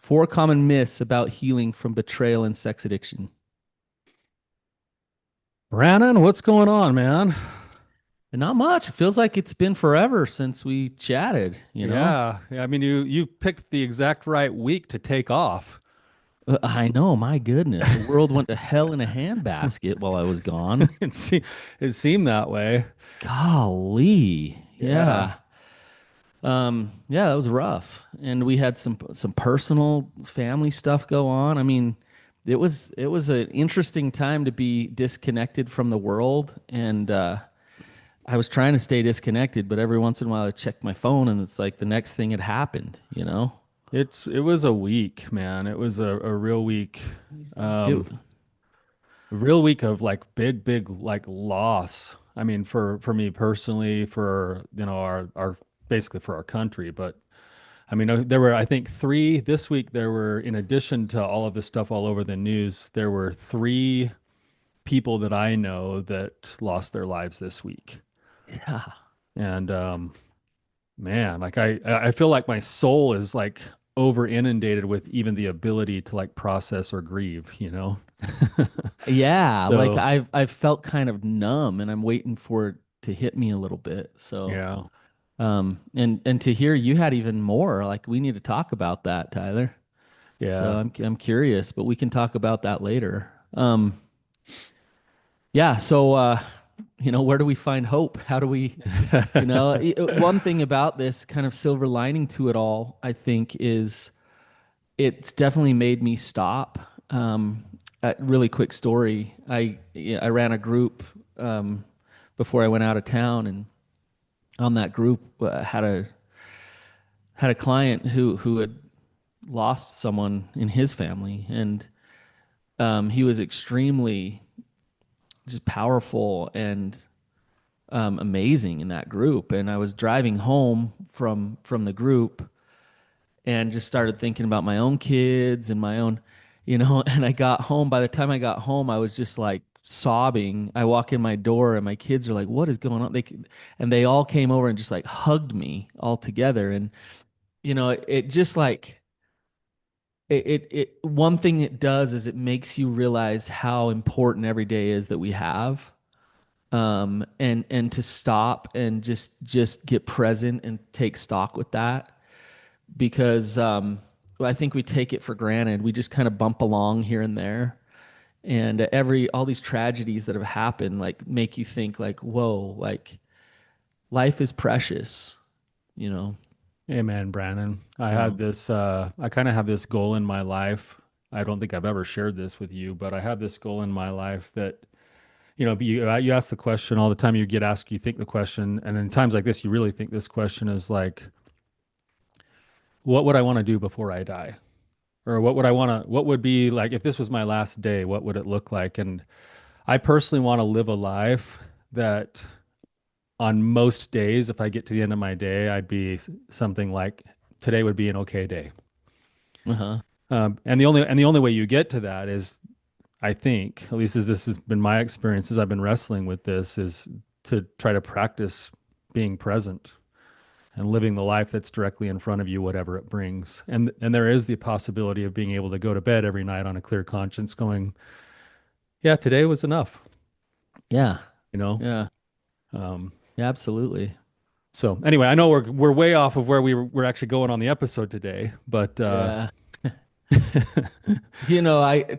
Four common myths about healing from betrayal and sex addiction. Brannon, what's going on, man? And not much. It feels like it's been forever since we chatted, you know? Yeah, I mean, you picked the exact right week to take off. I know, my goodness. The world went to hell in a handbasket while I was gone. It seemed it seemed that way. Golly. Yeah, Yeah. Yeah, that was rough. And we had some personal family stuff go on. I mean, it was an interesting time to be disconnected from the world and I was trying to stay disconnected, but every once in a while I checked my phone and it's like the next thing had happened, you know? it was a week, man. It was a real week, It, um, a real week of like big like loss. I mean, for me personally, for our basically for our country, but I mean, there were, I think, three this week. There were, in addition to all of this stuff all over the news, there were three people that I know that lost their lives this week. yeah. And man, like I feel like my soul is like over inundated with even the ability to like process or grieve, you know? Yeah, like So, I've felt kind of numb and I'm waiting for it to hit me a little bit. So, yeah. and to hear you had even more, like we need to talk about that, Tyler. So Yeah. I'm curious, but we can talk about that later. Yeah, so where do we find hope? How do we, one thing about this kind of silver lining to it all, I think, is it's definitely made me stop. A really quick story. I ran a group before I went out of town, and on that group had a client who had lost someone in his family, and he was extremely just powerful and amazing in that group. And I was driving home from the group and just started thinking about my own kids and my own, and I got home. By the time I got home, I was just like sobbing. I walk in my door and my kids are like, "What is going on?" And they all came over and just like hugged me all together. And, it just like, one thing it does is it makes you realize how important every day is that we have. And to stop and just get present and take stock with that because I think we take it for granted. We just kind of bump along here and there, and all these tragedies that have happened like make you think like, whoa, like life is precious, you know? Amen, Brandon. Yeah. I kind of have this goal in my life. I don't think I've ever shared this with you, but I have this goal in my life that, you ask the question all the time. You get asked, you think the question, and in times like this, you really think this question is like, what would I want to do before I die? Or what would be like if this was my last day, what would it look like? And I personally want to live a life that on most days, if I get to the end of my day, I'd be something like today would be an okay day. Uh-huh. And the only way you get to that is, I think, at least as this has been my experience as I've been wrestling with this, is to try to practice being present and living the life that's directly in front of you, whatever it brings. And there is the possibility of being able to go to bed every night on a clear conscience, going, yeah, today was enough, Yeah. you know. Yeah. Um, Yeah, absolutely. so anyway, I know we're way off of where we're actually going on the episode today, but Yeah.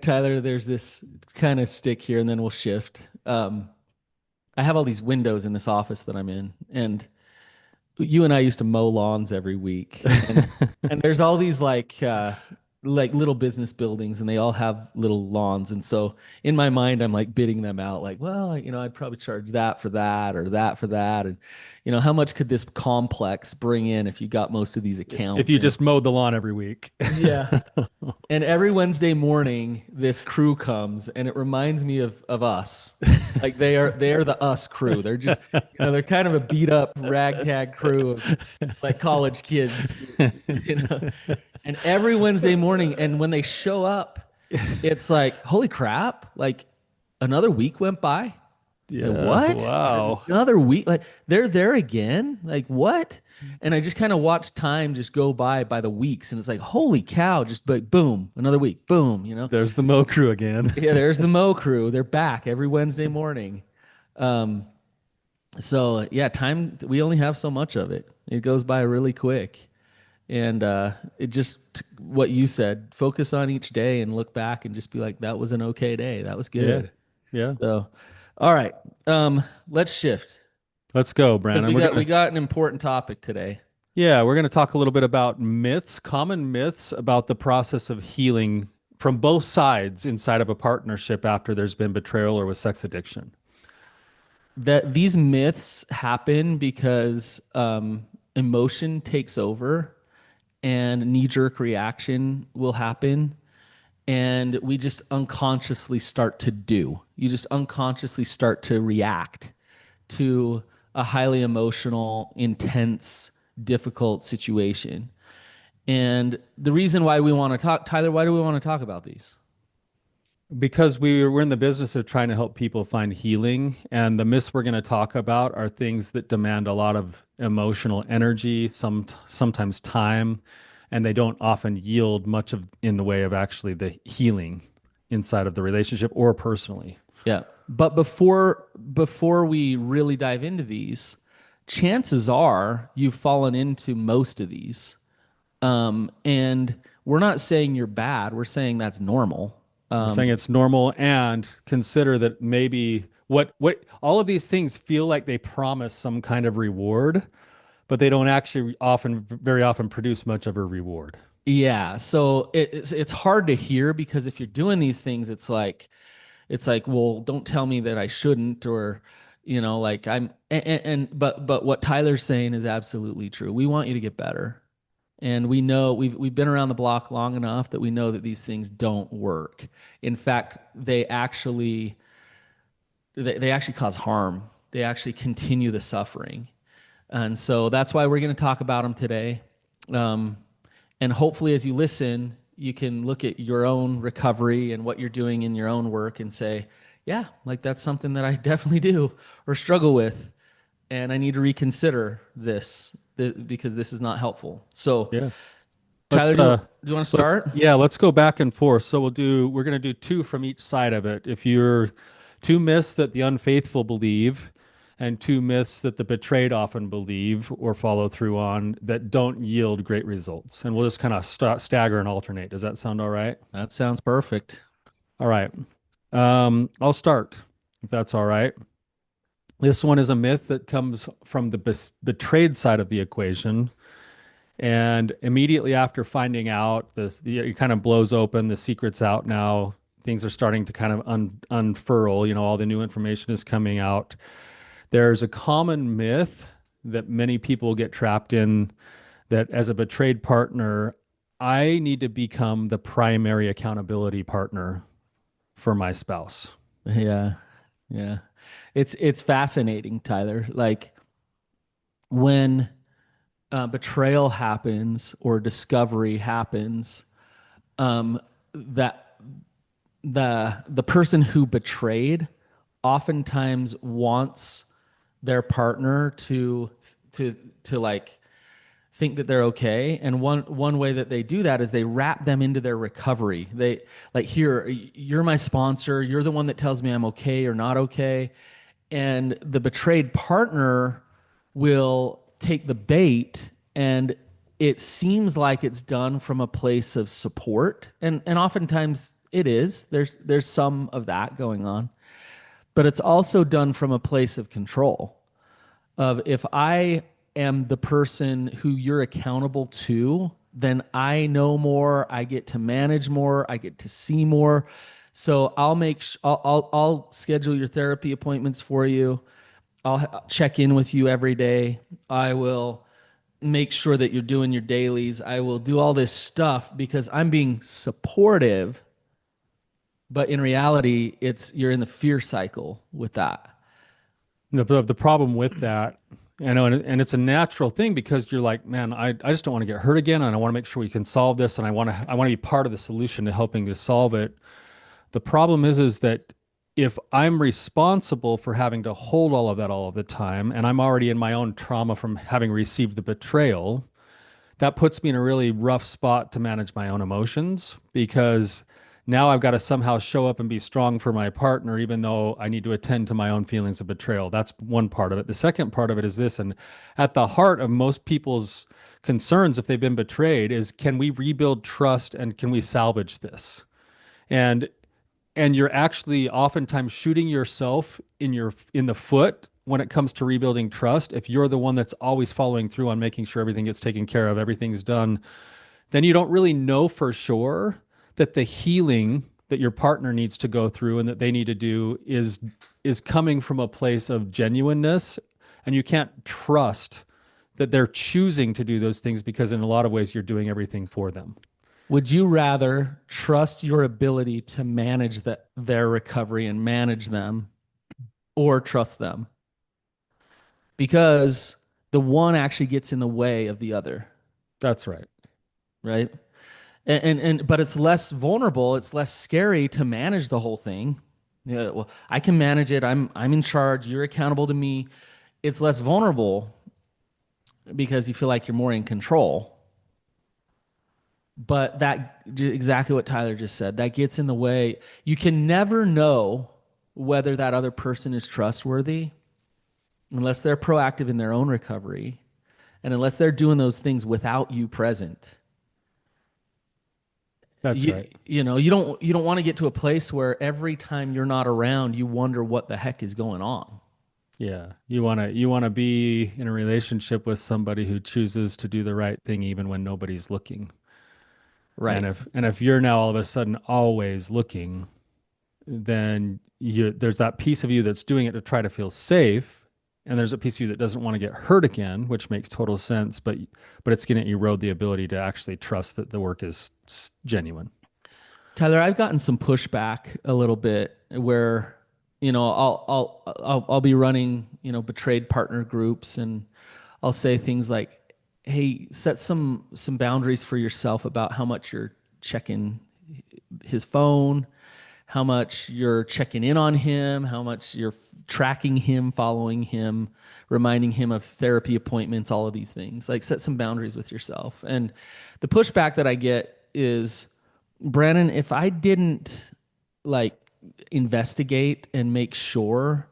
Tyler, there's this kind of stick here and then we'll shift. I have all these windows in this office that I'm in, and you and I used to mow lawns every week, and there's all these like little business buildings, and they all have little lawns, and so in my mind I'm like bidding them out, like, well, I'd probably charge that for that or that for that, and how much could this complex bring in if you got most of these if accounts, you just mowed the lawn every week. Yeah. And every Wednesday morning, this crew comes, and it reminds me of us. Like they are the us crew. They're just they're kind of a beat up ragtag crew of like college kids, you know. And every Wednesday morning, and when they show up, it's like, holy crap! Like another week went by. Like, Yeah. what? Wow. Another week? Like, they're there again? Like, what? And I just kind of watch time just go by the weeks. And it's like, holy cow, just like, boom, another week, boom, you know? There's the Mo crew again. Yeah, there's the Mo crew. They're back every Wednesday morning. Um, so yeah, time, we only have so much of it. It goes by really quick. And it just, what you said, focus on each day and look back and just be like, that was an okay day. That was Yeah. good. Yeah. So, all right, let's shift Let's go, because Brandon. we We're got gonna we got an important topic today. Yeah, we're gonna talk a little bit about myths, common myths about the process of healing from both sides inside of a partnership after there's been betrayal or with sex addiction. That these myths happen because emotion takes over and knee-jerk reaction will happen, and we just unconsciously start to do. You just unconsciously start to react to a highly emotional, intense, difficult situation. And the reason why we want to talk, Tyler, why do we want to talk about these? Because we're in the business of trying to help people find healing, and the myths we're going to talk about are things that demand a lot of emotional energy, sometimes time, and they don't often yield much of in the way of actually the healing inside of the relationship or personally. Yeah. But before we really dive into these, chances are you've fallen into most of these. And we're not saying you're bad. We're saying that's normal. We're saying it's normal, and consider that maybe what all of these things feel like they promise some kind of reward, but they don't actually often very often produce much of a reward. Yeah. So it's hard to hear because if you're doing these things, it's like, well, don't tell me that I shouldn't, or like but what Tyler's saying is absolutely true. We want you to get better. And we know we've been around the block long enough that we know that these things don't work. In fact, they actually cause harm. They actually continue the suffering. And so that's why we're going to talk about them today. Um, and hopefully, as you listen, you can look at your own recovery and what you're doing in your own work and say, yeah, like that's something that I definitely do or struggle with. And I need to reconsider because this is not helpful. So, Yeah. Tyler, Let's do you want to start? let's go back and forth. So we're gonna do two from each side of it. If you're two myths that the unfaithful believe and two myths that the betrayed often believe or follow through on that don't yield great results. And we'll just kind of stagger and alternate. Does that sound all right? That sounds perfect. All right. I'll start if that's all right. This one is a myth that comes from the betrayed side of the equation. And immediately after finding out this, it kind of blows open, the secret's out now. Things are starting to kind of unfurl, all the new information is coming out. There's a common myth that many people get trapped in that as a betrayed partner, I need to become the primary accountability partner for my spouse. Yeah. Yeah. It's fascinating, Tyler. Like when betrayal happens or discovery happens, that the person who betrayed oftentimes wants their partner to like think that they're okay, and one way that they do that is they wrap them into their recovery. They like, here, you're my sponsor, you're the one that tells me I'm okay or not okay. And the betrayed partner will take the bait, and it seems like it's done from a place of support, and oftentimes it is. There's some of that going on, but it's also done from a place of control, of if I am the person who you're accountable to, then I know more, I get to manage more, I get to see more. So I'll schedule your therapy appointments for you. I'll check in with you every day. I will make sure that you're doing your dailies. I will do all this stuff because I'm being supportive, but in reality, it's you're in the fear cycle with that. The problem with that, and it's a natural thing because you're like, man, I just don't want to get hurt again, and I want to make sure we can solve this, and I want to be part of the solution to helping to solve it. The problem is that if I'm responsible for having to hold all of that all of the time, and I'm already in my own trauma from having received the betrayal, that puts me in a really rough spot to manage my own emotions because now I've got to somehow show up and be strong for my partner, even though I need to attend to my own feelings of betrayal. That's one part of it. The second part of it is this, and at the heart of most people's concerns, if they've been betrayed, is can we rebuild trust and can we salvage this? And you're actually oftentimes shooting yourself in the foot when it comes to rebuilding trust. If you're the one that's always following through on making sure everything gets taken care of, everything's done, then you don't really know for sure that the healing that your partner needs to go through and that they need to do is coming from a place of genuineness, and you can't trust that they're choosing to do those things because in a lot of ways you're doing everything for them. Would you rather trust your ability to manage their recovery and manage them, or trust them? Because the one actually gets in the way of the other, That's right. right? And but it's less vulnerable, it's less scary to manage the whole thing. Yeah, well, I can manage it. I'm in charge. You're accountable to me. It's less vulnerable because you feel like you're more in control. But that exactly what Tyler just said. That gets in the way. You can never know whether that other person is trustworthy unless they're proactive in their own recovery and unless they're doing those things without you present. That's You, right. you don't want to get to a place where every time you're not around, you wonder what the heck is going on. Yeah. You want to be in a relationship with somebody who chooses to do the right thing even when nobody's looking. And Right. if you're now all of a sudden always looking, then there's that piece of you that's doing it to try to feel safe, and there's a piece of you that doesn't want to get hurt again, which makes total sense, but it's going to erode the ability to actually trust that the work is genuine. Tyler, I've gotten some pushback a little bit where, I'll be running, betrayed partner groups, and I'll say things like, "Hey, set some boundaries for yourself about how much you're checking his phone, how much you're checking in on him, how much you're tracking him, following him, reminding him of therapy appointments, all of these things. Like set some boundaries with yourself." And the pushback that I get is, Brannon, if I didn't like investigate and make sure,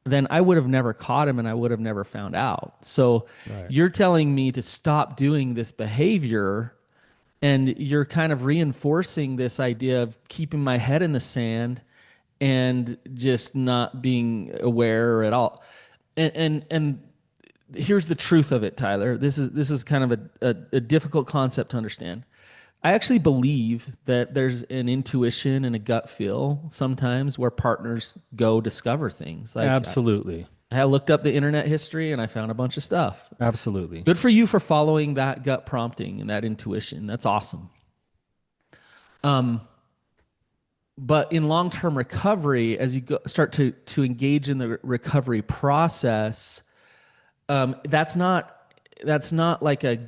then I would have never caught him and I would have never found out. So Right. you're telling me to stop doing this behavior, and you're kind of reinforcing this idea of keeping my head in the sand and just not being aware at all. And here's the truth of it, Tyler. This is kind of a difficult concept to understand. I actually believe that there's an intuition and a gut feel sometimes where partners go discover things. Like Absolutely. I looked up the internet history and I found a bunch of stuff. Absolutely. Good for you for following that gut prompting and that intuition. That's awesome. Um, but in long-term recovery, as you start to engage in the recovery process, that's not like a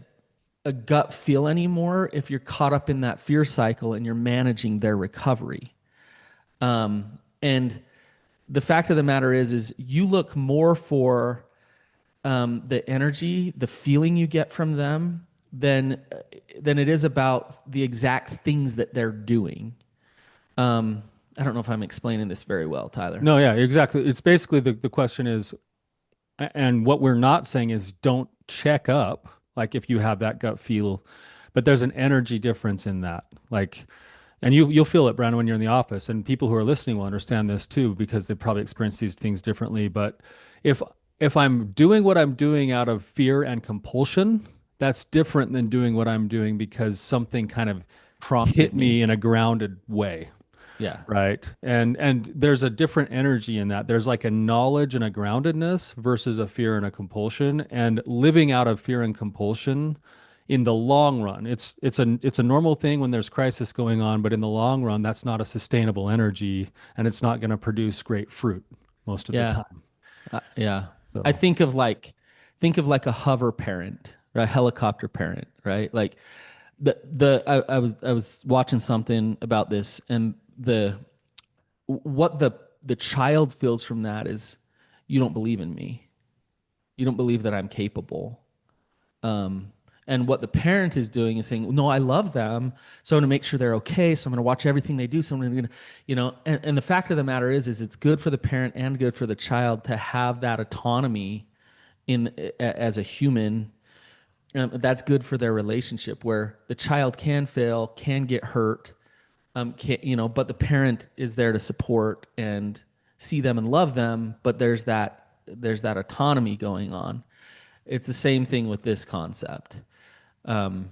gut feel anymore if you're caught up in that fear cycle and you're managing their recovery. And the fact of the matter is you look more for the energy, the feeling you get from them than it is about the exact things that they're doing. I don't know if I'm explaining this very well, Tyler. No, yeah, exactly. It's basically the question is, and what we're not saying is don't check up, like if you have that gut feel, but there's an energy difference in that. Like, and you'll feel it, Brandon, when you're in the office, and people who are listening will understand this too because they probably experience these things differently. But if if I'm doing what I'm doing out of fear and compulsion, that's different than doing what I'm doing because something kind of Prompted hit me. me in a grounded way. Yeah. Right. And there's a different energy in that. There's like a knowledge and a groundedness versus a fear and a compulsion. And living out of fear and compulsion in the long run, it's a normal thing when there's crisis going on, but in the long run, that's not a sustainable energy and it's not going to produce great fruit most of the Yeah. time. Yeah. I So think of like a hover parent, right? A helicopter parent, right? Like I was watching something about this, and the what the child feels from that is, you don't believe in me. You don't believe that I'm capable. Um, and what the parent is doing is saying, no, I love them, so I'm going to make sure they're okay. So I'm going to watch everything they do. So I'm going to, and the fact of the matter is it's good for the parent and good for the child to have that autonomy as a human. That's good for their relationship, where the child can fail, can get hurt, but the parent is there to support and see them and love them. But there's that autonomy going on. It's the same thing with this concept. Um,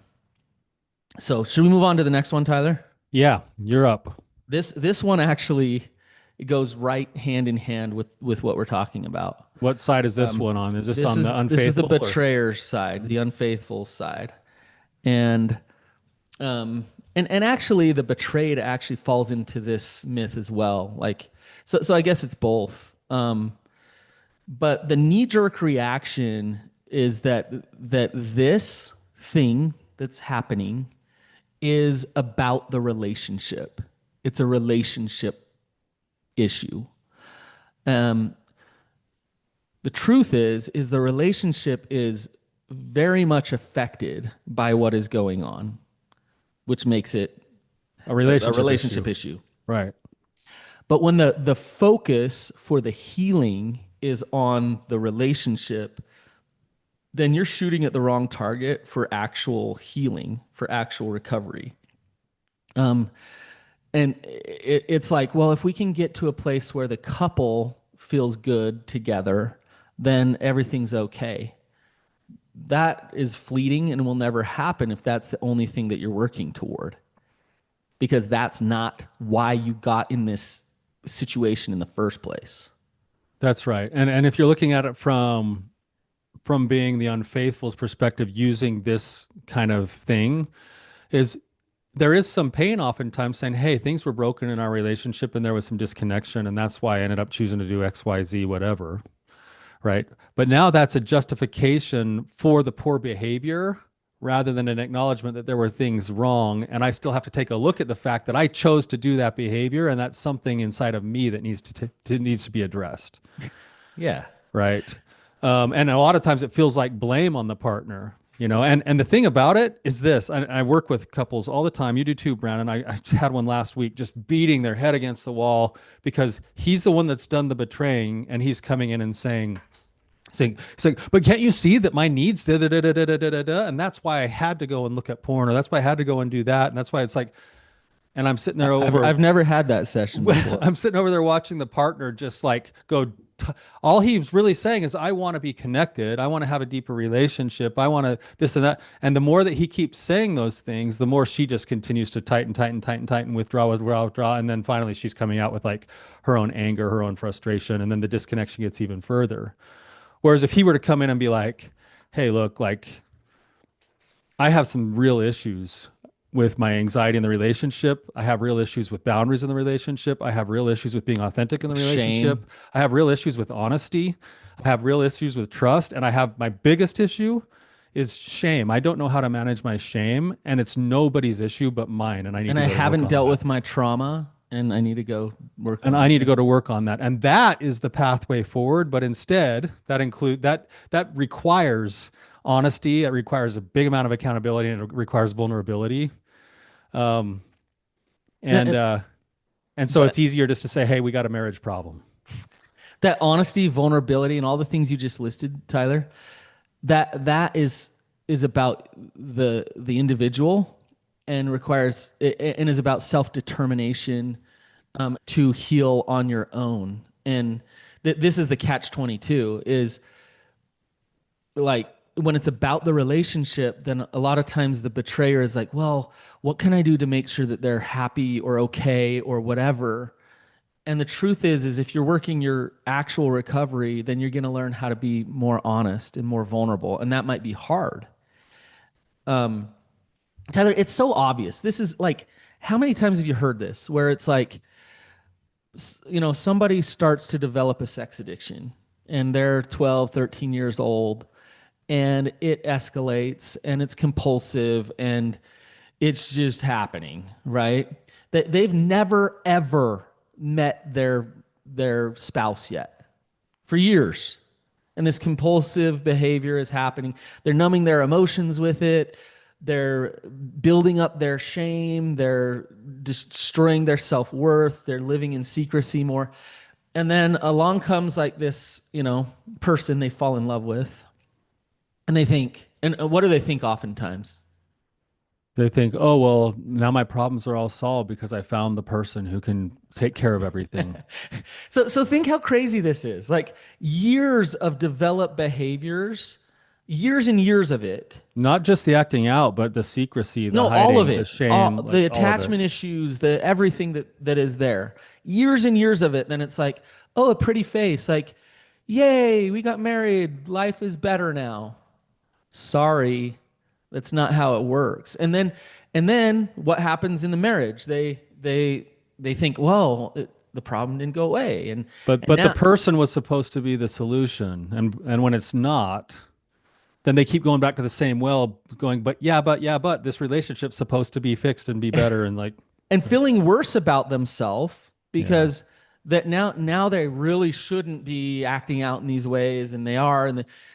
so should we move on to the next one, Tyler? Yeah, you're up. This one actually, it goes right hand in hand with what we're talking about. What side is this one on? Is this This on is the this is the unfaithful or? betrayer's side, the unfaithful side, and and actually the betrayed actually falls into this myth as well. Like, so I guess it's both. But the knee jerk reaction is that this thing that's happening is about the relationship. It's a relationship issue. Um, the truth is the relationship is very much affected by what is going on, which makes it A a relationship issue. relationship issue. Right. But when the focus for the healing is on the relationship, then you're shooting at the wrong target for actual healing, for actual recovery. And it's like, well, if we can get to a place where the couple feels good together, then everything's okay. That is fleeting and will never happen if that's the only thing that you're working toward, because that's not why you got in this situation in the first place. That's right. And if you're looking at it from being the unfaithful's perspective, using this kind of thing, is there is some pain oftentimes saying, hey, things were broken in our relationship and there was some disconnection, and that's why I ended up choosing to do X, Y, Z, whatever. Right. But now that's a justification for the poor behavior rather than an acknowledgement that there were things wrong. And I still have to take a look at the fact that I chose to do that behavior. And that's something inside of me that needs to be addressed. Yeah. Right. And a lot of times it feels like blame on the partner, and the thing about it is this, I work with couples all the time. You do too, Brannon. I had one last week just beating their head against the wall because he's the one that's done the betraying, and he's coming in and saying, but can't you see that my needs, da, da, da, da, da, da, da, da, and that's why I had to go and look at porn, or that's why I had to go and do that. And that's why it's like, and I'm sitting there I've never had that session before. I'm sitting over there watching the partner just like all he's really saying is, I want to be connected. I want to have a deeper relationship. I want to this and that. And the more that he keeps saying those things, the more she just continues to tighten, withdraw. And then finally she's coming out with like her own anger, her own frustration. And then the disconnection gets even further. Whereas if he were to come in and be like, hey, look, like I have some real issues with my anxiety in the relationship. I have real issues with boundaries in the relationship. I have real issues with being authentic in the relationship. Shame. I have real issues with honesty. I have real issues with trust. And I have my biggest issue is shame. I don't know how to manage my shame, and it's nobody's issue but mine. And I need And to I go to work haven't on dealt that. with my trauma, and I need to go work And on I need it. to go to work on that. And that is the pathway forward. But instead, that requires honesty. It requires a big amount of accountability, and it requires vulnerability. Um, Yeah, and and so but it's easier just to say, "Hey, we got a marriage problem." that honesty, vulnerability, and all the things you just listed, Tyler, that is about the individual, and requires and is about self-determination, to heal on your own. And this is the catch 22, is like, when it's about the relationship, then a lot of times the betrayer is like, well, what can I do to make sure that they're happy or okay or whatever? And the truth is if you're working your actual recovery, then you're going to learn how to be more honest and more vulnerable. And that might be hard. Tyler, it's so obvious. This is like, how many times have you heard this where it's like, somebody starts to develop a sex addiction and they're 12, 13 years old, and it escalates and it's compulsive and it's just happening, right? That they've never ever met their spouse yet for years. And this compulsive behavior is happening. They're numbing their emotions with it. They're building up their shame. They're destroying their self-worth. They're living in secrecy more. And then along comes like this, person they fall in love with. And they think, and what do they think oftentimes? They think, oh, well, now my problems are all solved because I found the person who can take care of everything. So think how crazy this is. Like years of developed behaviors, years and years of it. Not just the acting out, but the secrecy, the No, all of hiding, the it. shame, The like all of it. attachment issues, the everything that is there. Years and years of it. Then it's like, oh, a pretty face. Like, yay, we got married. Life is better now. Sorry, that's not how it works. And then what happens in the marriage? They think, well, the problem didn't go away. But And the now, person was supposed to be the solution, and when it's not, then they keep going back to the same well, going, but this relationship's supposed to be fixed and be better, and like, and feeling worse about themselves yeah, because that now they really shouldn't be acting out in these ways, and they are,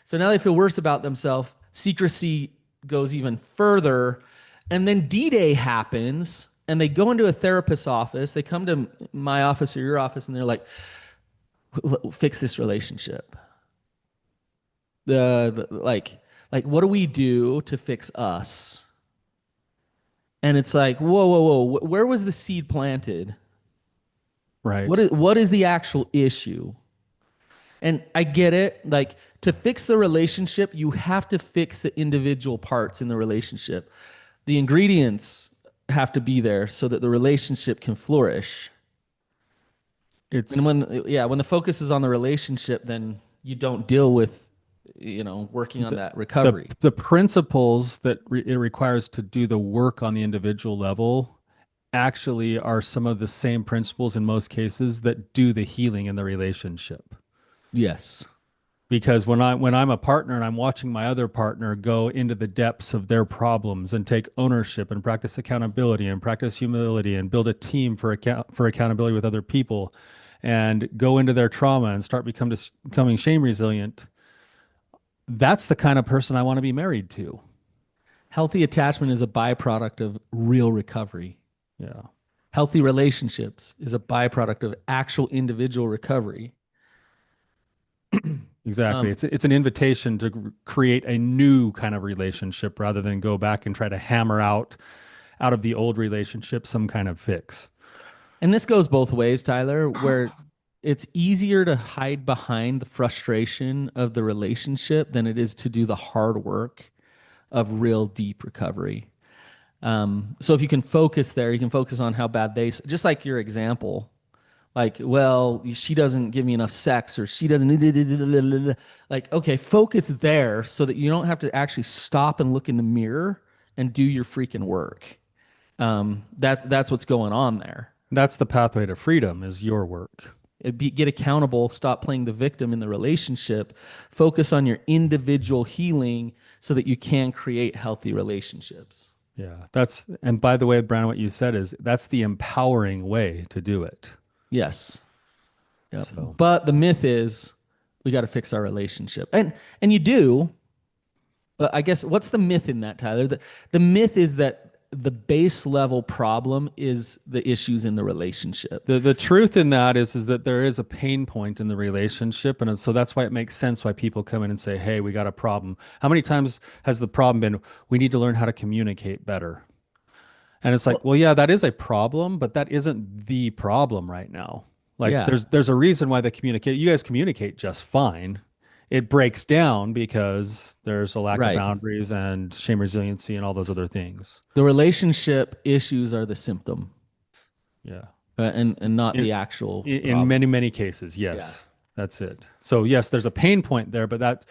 so now they feel worse about themselves. Secrecy goes even further, and then D-Day happens, and they go into a therapist's office. They come to my office or your office, and they're like, "Fix this relationship." Like, what do we do to fix us? And it's like, whoa, where was the seed planted? right. What is the actual issue? And I get it. Like to fix the relationship, you have to fix the individual parts in the relationship. The ingredients have to be there so that the relationship can flourish. And It's when the focus is on the relationship, then you don't deal with, working on that recovery. the principles that it requires to do the work on the individual level actually are some of the same principles in most cases that do the healing in the relationship. Yes. Because when I'm a partner and I'm watching my other partner go into the depths of their problems and take ownership and practice accountability and practice humility and build a team for accountability with other people and go into their trauma and start becoming shame resilient, that's the kind of person I want to be married to. Healthy attachment is a byproduct of real recovery. Yeah. Healthy relationships is a byproduct of actual individual recovery. Exactly. It's an invitation to create a new kind of relationship rather than go back and try to hammer out of the old relationship some kind of fix. And this goes both ways, Tyler, where it's easier to hide behind the frustration of the relationship than it is to do the hard work of real deep recovery. So if you can focus there, you can focus on how bad just like your example, like, well, she doesn't give me enough sex or she doesn't, like, okay, focus there so that you don't have to actually stop and look in the mirror and do your freaking work. That's what's going on there. That's the pathway to freedom is your work. Get accountable, stop playing the victim in the relationship, focus on your individual healing so that you can create healthy relationships. Yeah. And by the way, Brannon, what you said is that's the empowering way to do it. Yes. Yep. So, But the myth is we got to fix our relationship. And you do, but I guess what's the myth in that, Tyler? The myth is that the base level problem is the issues in the relationship. the truth in that is that there is a pain point in the relationship, and so that's why it makes sense why people come in and say, "Hey, we got a problem." How many times has the problem been we need to learn how to communicate better? And it's like, well, yeah, that is a problem, but that isn't the problem right now. Like Yeah. there's a reason why you guys communicate just fine. It breaks down because there's a lack of Right. boundaries and shame resiliency and all those other things. The relationship issues are the symptom, Yeah. and not In, the actual in problem. many cases, yes. That's it. So yes, there's a pain point there, but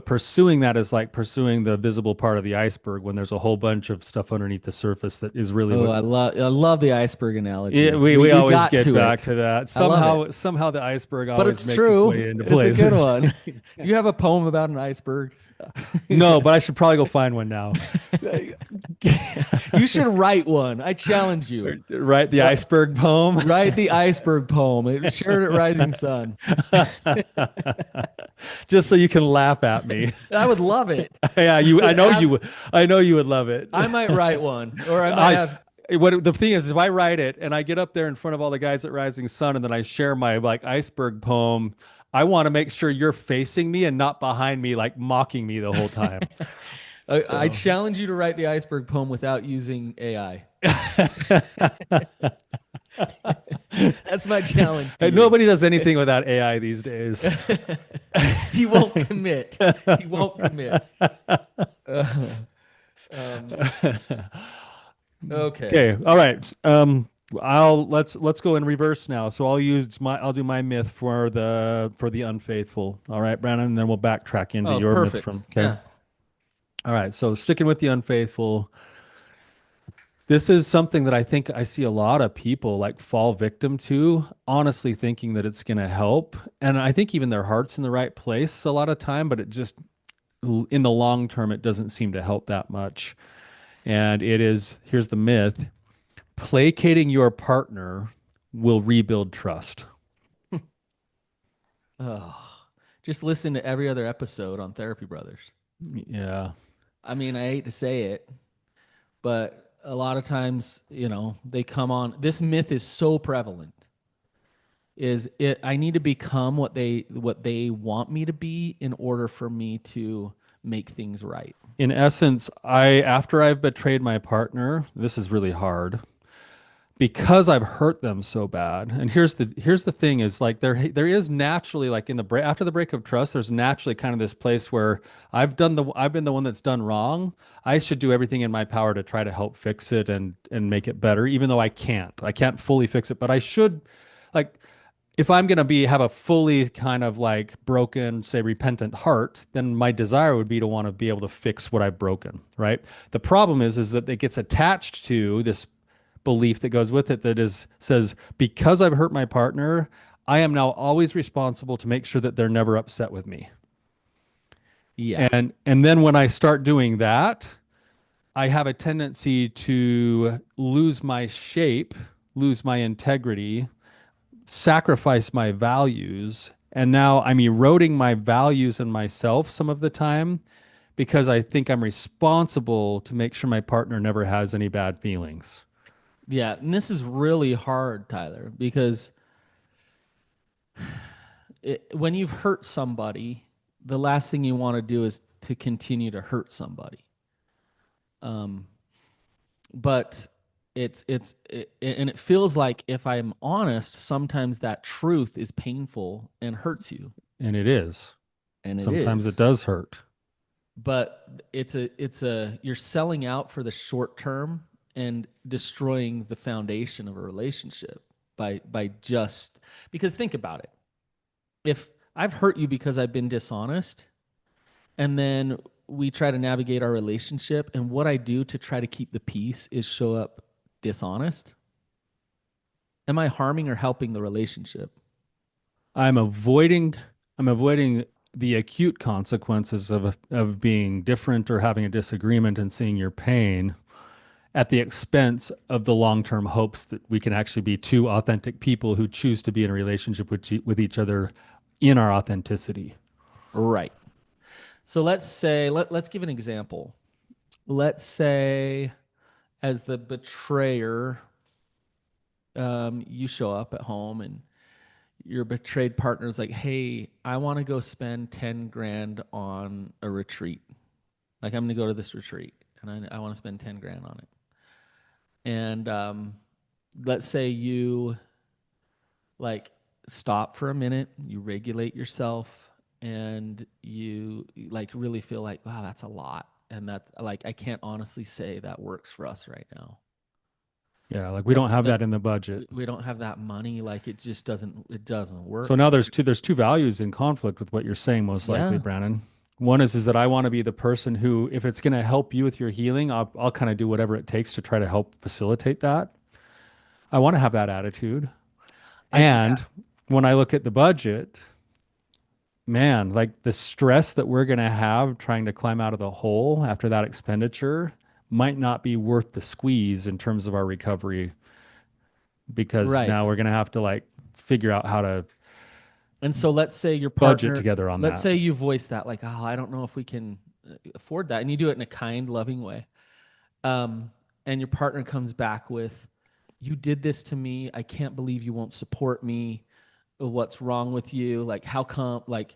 pursuing that is like pursuing the visible part of the iceberg when there's a whole bunch of stuff underneath the surface that is really Oh, what I love the iceberg analogy. yeah, we always got get to back it. to that. I love Somehow the iceberg But always it's makes its true. way into It's a places. good one. Do you have a poem about an iceberg? No, but I should probably go find one now. You should write one. I challenge you. Right, the Ri- iceberg poem. Write the iceberg poem. Share it at Rising Sun. Just so you can laugh at me. I would love it. Yeah, I you. would I know you abs- would. I know you would love it. I might write one, or I might I. have. What the thing is, if I write it and I get up there in front of all the guys at Rising Sun and then I share my like iceberg poem, I want to make sure you're facing me and not behind me, like mocking me the whole time. I So. challenge you to write the iceberg poem without using AI. That's my challenge to Hey, you. nobody does anything without AI these days. He won't commit. He won't commit. Uh, um, okay. Okay. All right. Let's go in reverse now. So I'll do my myth for the unfaithful. All right, Brandon, and then we'll backtrack into Oh, your myth perfect. from okay. Yeah. All right. So sticking with the unfaithful, this is something that I think I see a lot of people like fall victim to, honestly thinking that it's going to help. And I think even their heart's in the right place a lot of time, but it just in the long term, it doesn't seem to help that much. And it is, here's the myth: placating your partner will rebuild trust. Oh, just listen to every other episode on Therapy Brothers. Yeah. I mean, I hate to say it, but a lot of times, they come on. This myth is so prevalent. Is it? I need to become what they want me to be in order for me to make things right. In essence, after I've betrayed my partner, this is really hard because I've hurt them so bad. And here's the thing is like there is naturally like in the break after the break of trust, there's naturally kind of this place where I've been the one that's done wrong. I should do everything in my power to try to help fix it and make it better, even though I can't. I can't fully fix it, but I should like if I'm going to have a fully kind of like broken, say, repentant heart, then my desire would be to want to be able to fix what I've broken, right? The problem is that it gets attached to this belief that goes with it that says, because I've hurt my partner, I am now always responsible to make sure that they're never upset with me. Yeah. And then when I start doing that, I have a tendency to lose my shape, lose my integrity, sacrifice my values, and now I'm eroding my values and myself some of the time because I think I'm responsible to make sure my partner never has any bad feelings. Yeah. And this is really hard, Tyler, because when you've hurt somebody, the last thing you want to do is to continue to hurt somebody. But and it feels like, if I'm honest, sometimes that truth is painful and hurts you, And it is. and it Sometimes it is. does hurt. But you're selling out for the short term and destroying the foundation of a relationship by just because think about it. If I've hurt you because I've been dishonest, and then we try to navigate our relationship, and what I do to try to keep the peace is show up dishonest, am I harming or helping the relationship? I'm avoiding I'm avoiding the acute consequences of being different or having a disagreement and seeing your pain at the expense of the long-term hopes that we can actually be two authentic people who choose to be in a relationship with each other in our authenticity. Right. So let's give an example. Let's say, as the betrayer, you show up at home and your betrayed partner is like, "Hey, I want to go spend 10 grand on a retreat. Like, I'm going to go to this retreat and I want to spend 10 grand on it." And let's say you like stop for a minute, you regulate yourself, and you like really feel like, wow, that's a lot. And that's like, I can't honestly say that works for us right now. Yeah, like we don't have Like that in the budget. we don't have that money. Like it doesn't So work. now It's like, there's two values in conflict with what you're saying, most likely, yeah, Brannon. One is that I want to be the person who, if it's going to help you with your healing, I'll kind of do whatever it takes to try to help facilitate that. I want to have that attitude. yeah, And when I look at the budget, man, like the stress that we're going to have trying to climb out of the hole after that expenditure might not be worth the squeeze in terms of our recovery, because Right. now we're going to have to like figure out how to And so let's say your budget partner, together on let's that. say you voice that like, oh, I don't know if we can afford that. And you do it in a kind, loving way. Um, and your partner comes back with, you did this to me. I can't believe you won't support me. What's wrong with you? Like, how come? Like,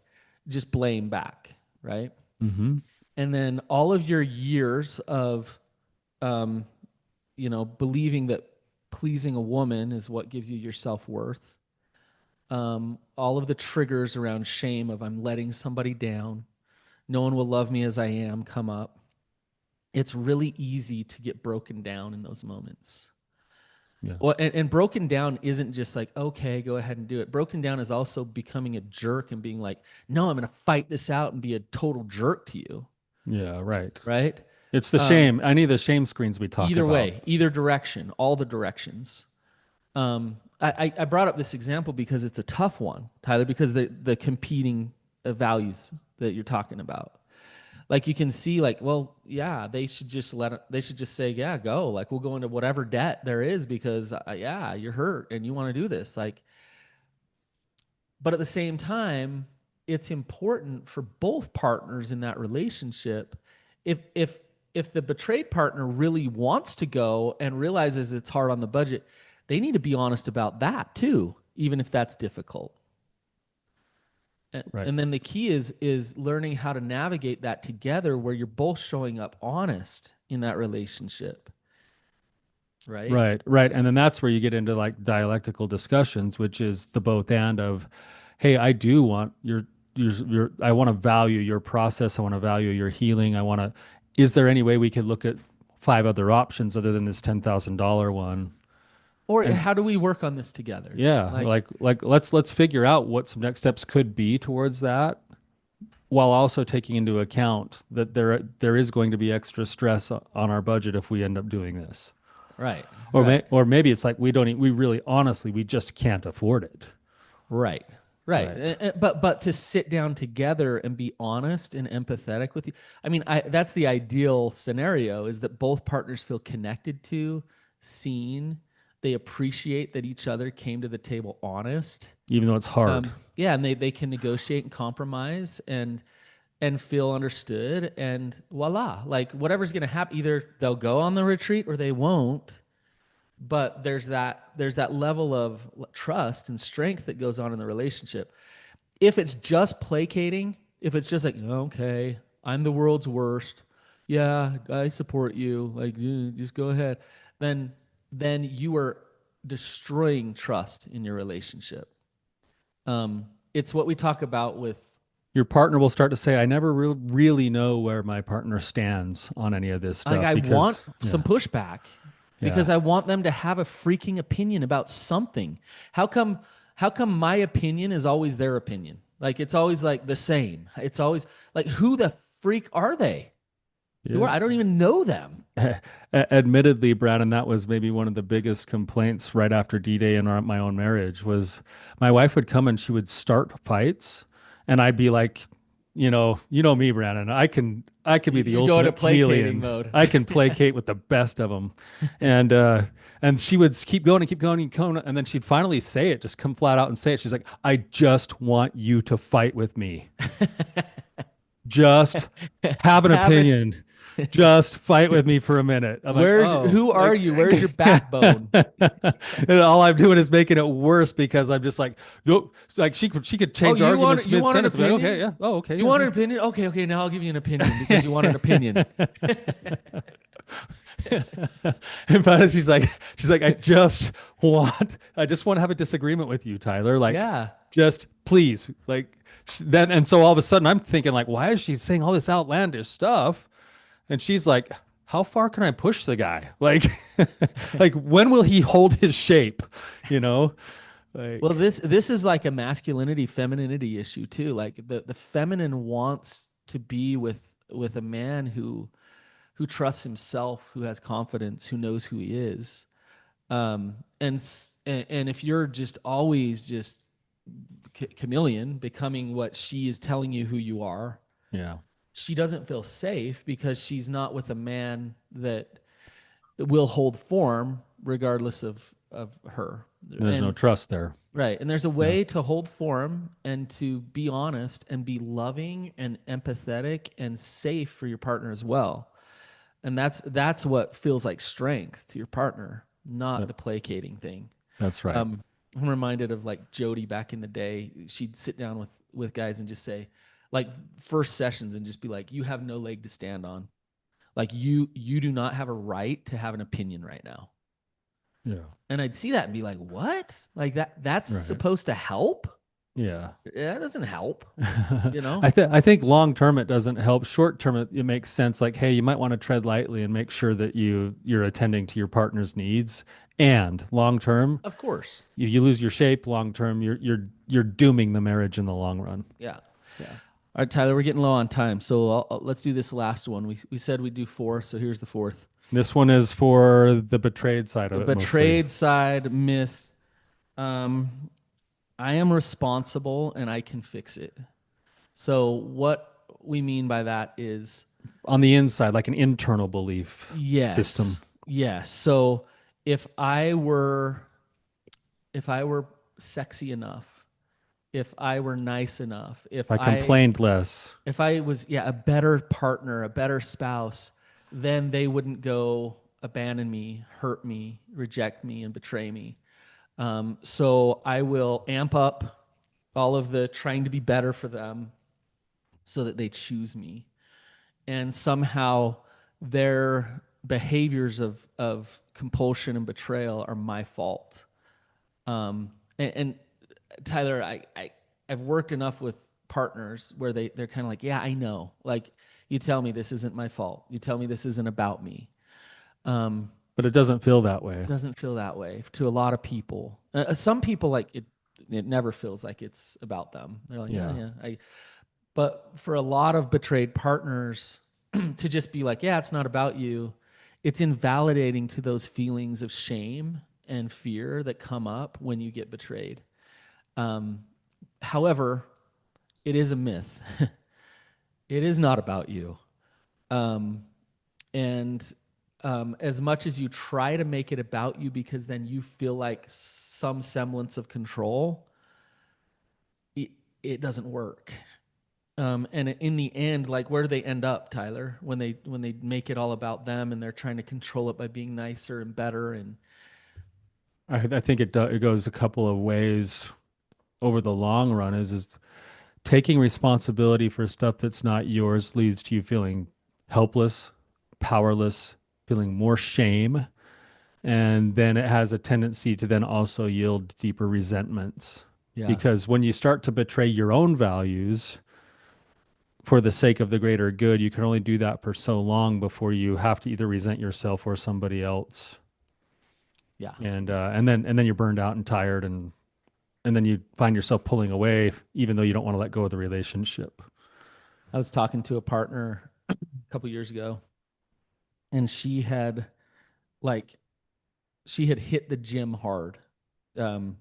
just blame back. Right. Hmm. And then all of your years of, um, believing that pleasing a woman is what gives you your self worth. All of the triggers around shame of I'm letting somebody down, no one will love me as I am come up. It's really easy to get broken down in those moments. Yeah. Well, and broken down isn't just like, okay, go ahead and do it. Broken down is also becoming a jerk and being like, no, I'm going to fight this out and be a total jerk to you. Yeah. Right. Right. It's the Um, shame. Any of the shame screens we talk Either about. way, either direction, all the directions. I brought up this example because it's a tough one, Tyler, because the competing values that you're talking about. Like you can see, like, well, yeah, they should just say, yeah, go. Like we'll go into whatever debt there is because, yeah, you're hurt and you want to do this. Like, but at the same time, it's important for both partners in that relationship. If the betrayed partner really wants to go and realizes it's hard on the budget, they need to be honest about that too, even if that's difficult. Right. And then the key is learning how to navigate that together where you're both showing up honest in that relationship, right? Right, right. And then that's where you get into like dialectical discussions, which is the both and of, hey, I do want I want to value your process. I want to value your healing. Is there any way we could look at five other options other than this $10,000 one? Or And how do we work on this together? yeah, Like, like let's figure out what some next steps could be towards that, while also taking into account that there is going to be extra stress on our budget if we end up doing this. right, right. Or maybe it's like we really honestly we just can't afford it. Right. Right. Right. But to sit down together and be honest and empathetic with you. I mean, that's the ideal scenario is that both partners feel connected to, seen, they appreciate that each other came to the table honest. Even though it's hard. Yeah, and they can negotiate and compromise and feel understood and voila. Like whatever's going to happen, either they'll go on the retreat or they won't, but there's that level of trust and strength that goes on in the relationship. If it's just placating, if it's just like, okay, I'm the world's worst, yeah, I support you, like just go ahead, then you are destroying trust in your relationship. It's what we talk about with, Your partner will start to say, I never really know where my partner stands on any of this like, stuff I want because, some yeah, pushback yeah, because I want them to have a freaking opinion about something. How come how come my opinion is always their opinion? Like it's always like the same. It's always like who the freak are they? Who yeah. are I don't even know them. Admittedly, Brannon, that was maybe one of the biggest complaints right after D-Day in my own marriage was my wife would come and she would start fights, and I'd be like, you know me, Brannon. I can be the You're going to ultimate placating chameleon. mode. I can placate with the best of them, and she would keep going and keep going and going, and then she'd finally say it, just come flat out and say it. She's like, I just want you to fight with me. Just have an Have it. opinion. Just fight with me for a minute. I'm like, Where's oh, who are like, you? Where's your backbone? and all I'm doing is making it worse because I'm just like, no, like she could Oh, change arguments you mid want an sentence. Like, okay, opinion? yeah, oh, okay, You yeah, want an opinion? Okay, okay. Now I'll give you an opinion because you want an opinion. yeah. But she's like, I just want to have a disagreement with you, Tyler. Like, Yeah. just please, like. Then and so all of a sudden I'm thinking like, why is she saying all this outlandish stuff? And she's like, how far can I push the guy? Like, like when will he hold his shape? You know, Well, like, this is like a masculinity femininity issue too. Like the feminine wants to be with a man who trusts himself, who has confidence, who knows who he is. And if you're just always just chameleon, becoming what she is telling you who you are, Yeah. she doesn't feel safe because she's not with a man that will hold form regardless of her. There's no And trust there. right. And there's a Yeah. way to hold form and to be honest and be loving and empathetic and safe for your partner as well. And that's what feels like strength to your partner, not That, the placating thing. that's right. Um, I'm reminded of like Jody back in the day. She'd sit down with guys and just say, like first sessions, and just be like, "You have no leg to stand on. Like you do not have a right to have an opinion right now." Yeah. And I'd see that and be like, "What? Like that's Right. supposed to help? Yeah. Yeah, that doesn't help, you know?" I think long term it doesn't help. Short term it makes sense. Like, hey, you might want to tread lightly and make sure that you're attending to your partner's needs. And long term, Of course. if you lose your shape long term, you're dooming the marriage in the long run. Yeah. Yeah. All right, Tyler, we're getting low on time, so let's do this last one. We said we'd do four, so here's the fourth. This one is for the betrayed side The of it mostly. betrayed side myth. Um, I am responsible and I can fix it. So what we mean by that is On the inside, like an internal belief system. yes, yes. So if I were if I were sexy enough, if I were nice enough, If I complained less, if I was, yeah, a better partner, a better spouse, then they wouldn't go abandon me, hurt me, reject me, and betray me. So I will amp up all of the trying to be better for them so that they choose me. And somehow their behaviors of compulsion and betrayal are my fault. And Tyler, I've worked enough with partners where they're kind of like, yeah, I know. Like, you tell me this isn't my fault. You tell me this isn't about me. but it doesn't feel that way. Doesn't feel that way to a lot of people. Some people like it. It never feels like it's about them. They're like, yeah, Yeah. yeah. But for a lot of betrayed partners to just be like, yeah, it's not about you. It's invalidating to those feelings of shame and fear that come up when you get betrayed. Um, However, it is a myth. It is not about you. Um, and as much as you try to make it about you because then you feel like some semblance of control, it, it doesn't work. And in the end, like where do they end up, Tyler? When they make it all about them and they're trying to control it by being nicer and better and I think it goes a couple of ways over the long run is taking responsibility for stuff that's not yours leads to you feeling helpless, powerless, feeling more shame, and then it has a tendency to then also yield deeper resentments. yeah, Because when you start to betray your own values for the sake of the greater good, you can only do that for so long before you have to either resent yourself or somebody else. yeah. And then you're burned out and tired and then you find yourself pulling away even though you don't want to let go of the relationship. I was talking to a partner a couple years ago, and like she had hit the gym hard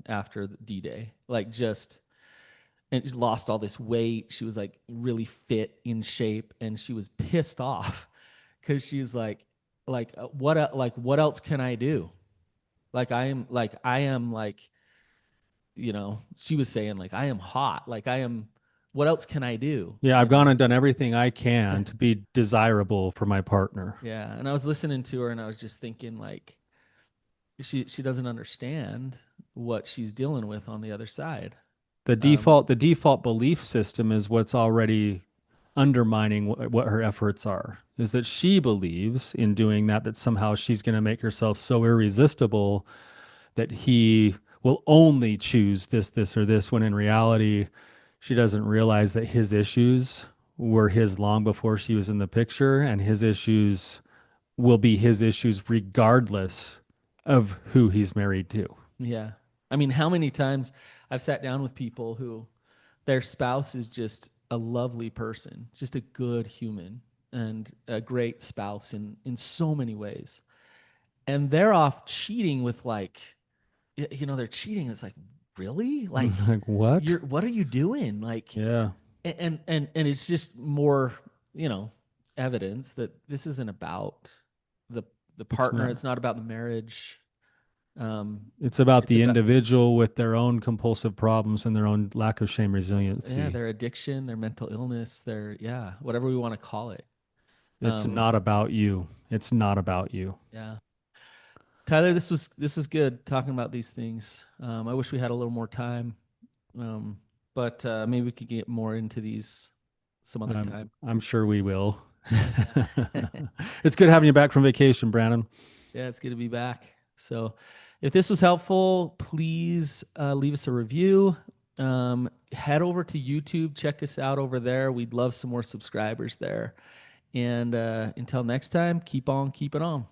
after D-Day, like just and she lost all this weight. She was like really fit in shape, and she was pissed off because she was like what else can I do? Like she was saying like I am hot, like I am. What else can I do? Yeah, You I've gone know? and done everything I can to be desirable for my partner. Yeah, and I was listening to her, and I was just thinking like she doesn't understand what she's dealing with on the other side. Um, The default belief system is what's already undermining what her efforts are. Is that she believes in doing that that somehow she's going to make herself so irresistible that he will only choose this or this when in reality she doesn't realize that his issues were his long before she was in the picture and his issues will be his issues regardless of who he's married to. Yeah. I mean, how many times I've sat down with people who their spouse is just a lovely person, just a good human and a great spouse in so many ways. And they're off cheating with like they're cheating. It's like, really? Like, Like what? what are you doing? Like, Yeah, and it's just more, you know, evidence that this isn't about the it's partner. not. It's not about the marriage. It's about It's the about, individual with their own compulsive problems and their own lack of shame yeah, resiliency. their addiction, their mental illness, their, yeah, whatever we want to call it. It's Um, not about you. It's not about you. yeah. Tyler, this was good talking about these things. I wish we had a little more time, um, but maybe we could get more into these some other time. I'm sure we will. Yeah. It's good having you back from vacation, Brandon. Yeah, it's good to be back. So, if this was helpful, please leave us a review. Head over to YouTube, check us out over there. We'd love some more subscribers there. And until next time, keep on keeping on.